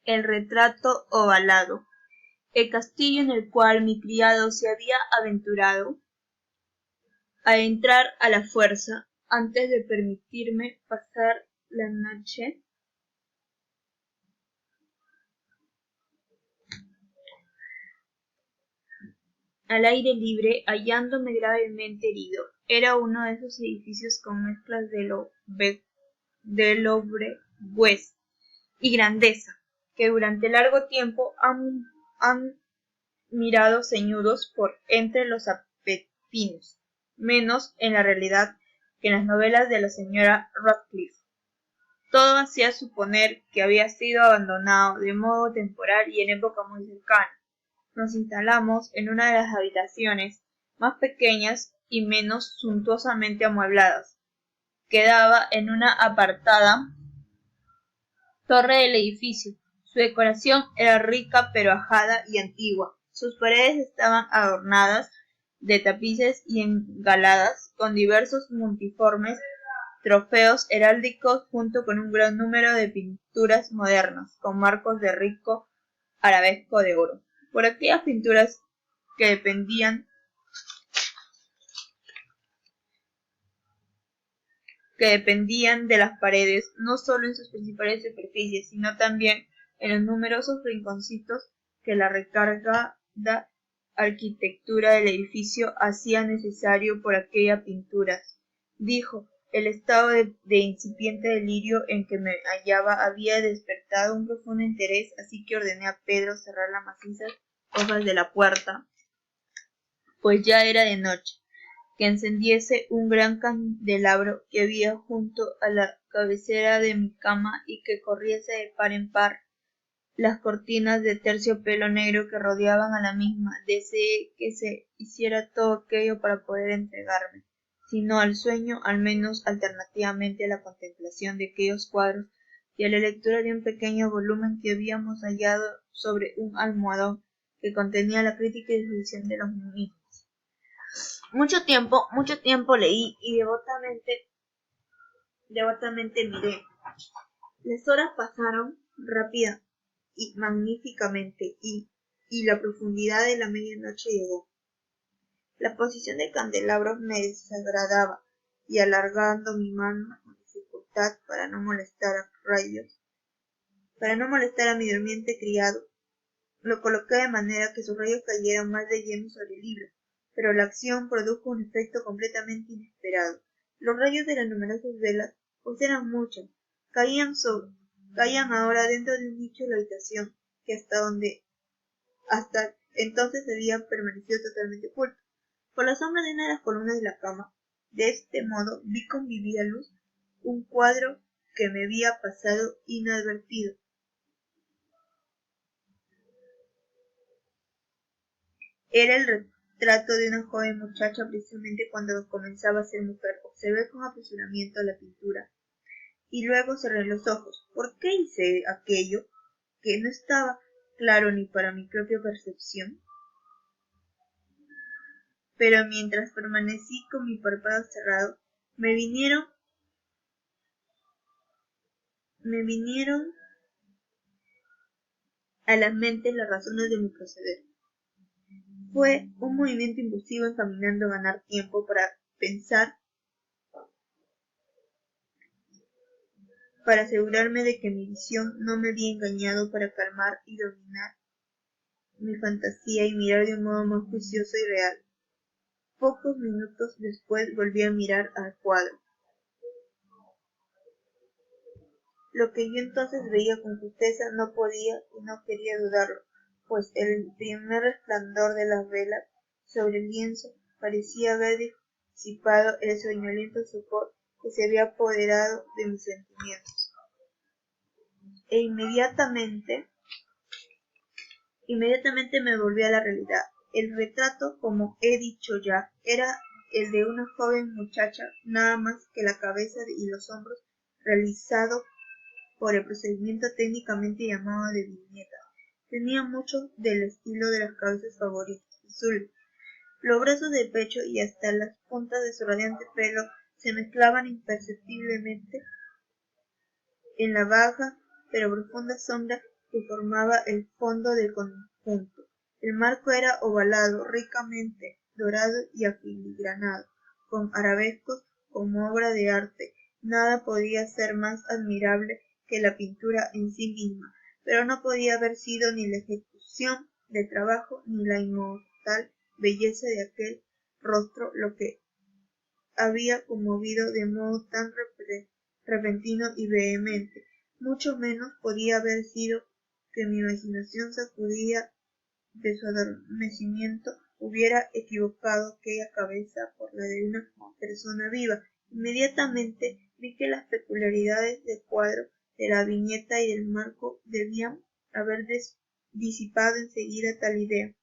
El retrato ovalado. El castillo en el cual mi criado se había aventurado a entrar a la fuerza antes de permitirme pasar la noche al aire libre, hallándome gravemente herido. Era uno de esos edificios con mezclas de lobreguez y grandeza, que durante largo tiempo han mirado ceñudos por entre los apetinos, menos en la realidad que en las novelas de la señora Radcliffe. Todo hacía suponer que había sido abandonado de modo temporal y en época muy cercana. Nos instalamos en una de las habitaciones más pequeñas y menos suntuosamente amuebladas. Quedaba en una apartada torre del edificio. Su decoración era rica pero ajada y antigua. Sus paredes estaban adornadas de tapices y engaladas con diversos multiformes trofeos heráldicos junto con un gran número de pinturas modernas con marcos de rico arabesco de oro. Por aquellas pinturas que dependían de las paredes, no solo en sus principales superficies, sino también en los numerosos rinconcitos que la recargada arquitectura del edificio hacía necesario por aquellas pinturas. Dijo, el estado de incipiente delirio en que me hallaba había despertado un profundo interés, así que ordené a Pedro cerrar las macizas hojas de la puerta, pues ya era de noche, que encendiese un gran candelabro que había junto a la cabecera de mi cama y que corriese de par en par las cortinas de terciopelo negro que rodeaban a la misma. Deseé que se hiciera todo aquello para poder entregarme, si no al sueño, al menos alternativamente a la contemplación de aquellos cuadros y a la lectura de un pequeño volumen que habíamos hallado sobre un almohadón que contenía la crítica y descripción de los mismos. Mucho tiempo leí y devotamente miré. Las horas pasaron rápida y magníficamente y la profundidad de la medianoche llegó. La posición del candelabro me desagradaba y alargando mi mano con dificultad para no molestar a mi durmiente criado, lo coloqué de manera que sus rayos cayeran más de lleno sobre el libro, pero la acción produjo un efecto completamente inesperado. Los rayos de las numerosas velas, pues eran muchas, caían ahora dentro de un nicho de la habitación, que hasta entonces había permanecido totalmente oculto, por la sombra de una de las columnas de la cama. De este modo vi con vivida luz un cuadro que me había pasado inadvertido. Era el retrato de una joven muchacha precisamente cuando comenzaba a ser mujer. Observé con apresuramiento la pintura y luego cerré los ojos. ¿Por qué hice aquello que no estaba claro ni para mi propia percepción? Pero mientras permanecí con mi párpado cerrado, me vinieron a la mente las razones de mi proceder. Fue un movimiento impulsivo encaminando a ganar tiempo para asegurarme de que mi visión no me había engañado, para calmar y dominar mi fantasía y mirar de un modo más juicioso y real. Pocos minutos después volví a mirar al cuadro. Lo que yo entonces veía con justeza no podía y no quería dudarlo, pues el primer resplandor de las velas sobre el lienzo parecía haber disipado el soñoliento sopor que se había apoderado de mis sentimientos. E inmediatamente me volví a la realidad. El retrato, como he dicho ya, era el de una joven muchacha, nada más que la cabeza y los hombros, realizado por el procedimiento técnicamente llamado de viñeta. Tenía mucho del estilo de las cabezas favoritas, azul. Los brazos de pecho y hasta las puntas de su radiante pelo se mezclaban imperceptiblemente en la baja pero profunda sombra que formaba el fondo del conjunto. El marco era ovalado, ricamente dorado y afiligranado, con arabescos como obra de arte. Nada podía ser más admirable que la pintura en sí misma, pero no podía haber sido ni la ejecución del trabajo ni la inmortal belleza de aquel rostro lo que había conmovido de modo tan repentino y vehemente. Mucho menos podía haber sido que mi imaginación, sacudida de su adormecimiento, hubiera equivocado aquella cabeza por la de una persona viva. Inmediatamente vi que las peculiaridades del cuadro, de la viñeta y del marco debían haber disipado enseguida tal idea.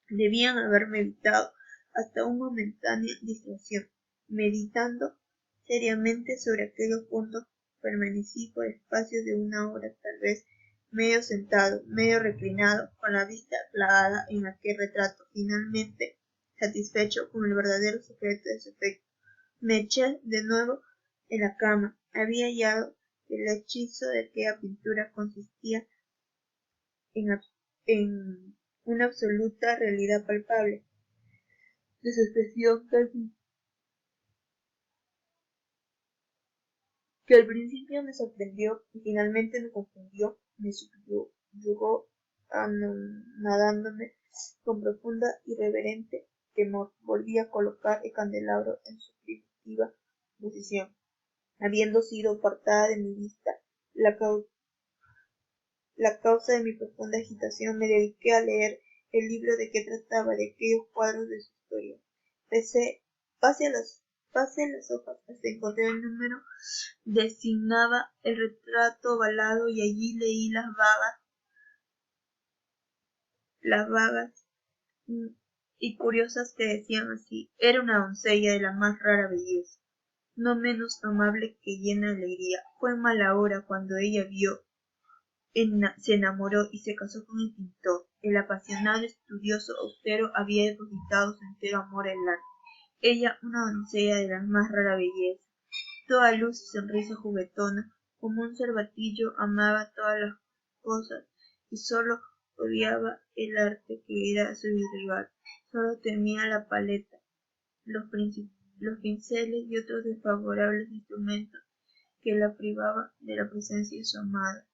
Debían haberme evitado hasta una momentánea distracción. Meditando seriamente sobre aquellos puntos, permanecí por espacio de una hora, tal vez medio sentado, medio reclinado, con la vista clavada en aquel retrato. Finalmente, satisfecho con el verdadero secreto de su efecto, me eché de nuevo en la cama. Había hallado que el hechizo de aquella pintura consistía en una absoluta realidad palpable de su expresión que al principio me sorprendió y finalmente me confundió, me subyugó anadándome con profunda y reverente temor. Volví a colocar el candelabro en su primitiva posición. Habiendo sido apartada de mi vista la causa de mi profunda agitación, me dediqué a leer el libro de que trataba, de aquellos cuadros de su historia. Pasé las hojas hasta encontrar el número designaba el retrato ovalado y allí leí las vagas y curiosas que decían así: era una doncella de la más rara belleza, no menos amable que llena de alegría. Fue mala hora cuando ella se enamoró y se casó con el pintor. El apasionado estudioso austero había depositado su entero amor en el arte. Ella, una doncella de la más rara belleza, toda luz y sonrisa juguetona, como un cervatillo, amaba todas las cosas y sólo odiaba el arte, que era su rival. Sólo temía la paleta, los pinceles y otros desfavorables instrumentos que la privaban de la presencia de su amada.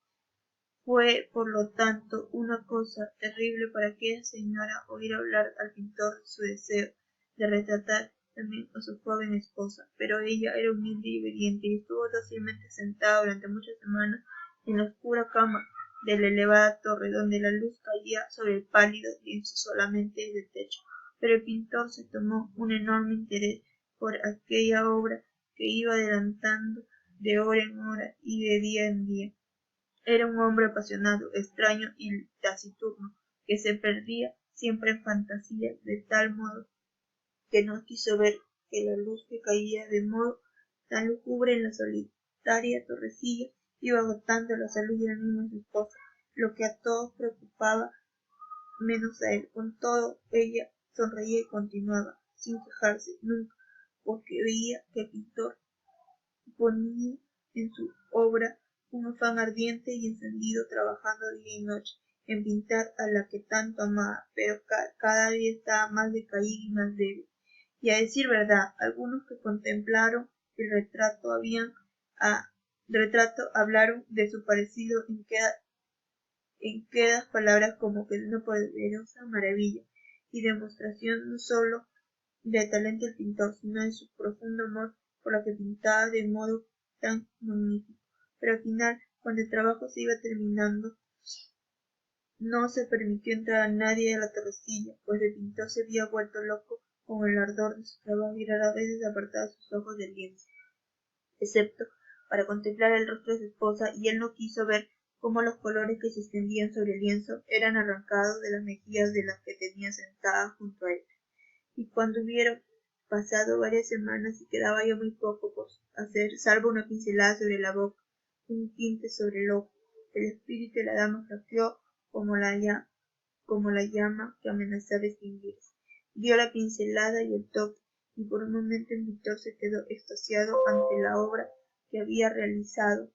Fue, por lo tanto, una cosa terrible para aquella señora oír hablar al pintor de su deseo de retratar también a su joven esposa, pero ella era humilde y obediente y estuvo dócilmente sentada durante muchas semanas en la oscura cama de la elevada torre, donde la luz caía sobre el pálido lienzo solamente desde el techo. Pero el pintor se tomó un enorme interés por aquella obra, que iba adelantando de hora en hora y de día en día. Era un hombre apasionado, extraño y taciturno, que se perdía siempre en fantasías, de tal modo que no quiso ver que la luz que caía de modo tan lúgubre en la solitaria torrecilla iba agotando la salud y el ánimo de su esposa, lo que a todos preocupaba menos a él. Con todo, ella sonreía y continuaba, sin quejarse nunca, porque veía que el pintor ponía en su obra un afán ardiente y encendido, trabajando día y noche en pintar a la que tanto amaba, pero cada día estaba más decaída y más débil. Y a decir verdad, algunos que contemplaron el retrato hablaron de su parecido en quedas palabras como que de una poderosa maravilla y demostración no sólo del talento del pintor, sino de su profundo amor por la que pintaba de modo tan magnífico. Pero al final, cuando el trabajo se iba terminando, no se permitió entrar a nadie a la torrecilla, pues el pintor se había vuelto loco con el ardor de su trabajo y rara vez desapartaba sus ojos del lienzo, excepto para contemplar el rostro de su esposa, y él no quiso ver cómo los colores que se extendían sobre el lienzo eran arrancados de las mejillas de las que tenía sentadas junto a él. Y cuando hubieron pasado varias semanas y quedaba ya muy poco por hacer, salvo una pincelada sobre la boca, un tinte sobre el ojo, el espíritu de la dama flaqueó como la llama que amenazaba extinguirse. Dio la pincelada y el toque, y por un momento el pintor se quedó extasiado ante la obra que había realizado,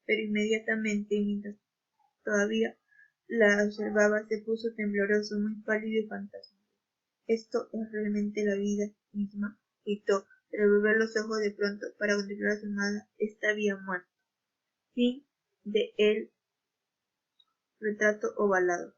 pero inmediatamente, mientras todavía la observaba, se puso tembloroso, muy pálido y fantasmal. «Esto es realmente la vida misma», gritó, pero al volver los ojos de pronto para contemplar a su amada, ésta había muerto. Fin de El retrato ovalado.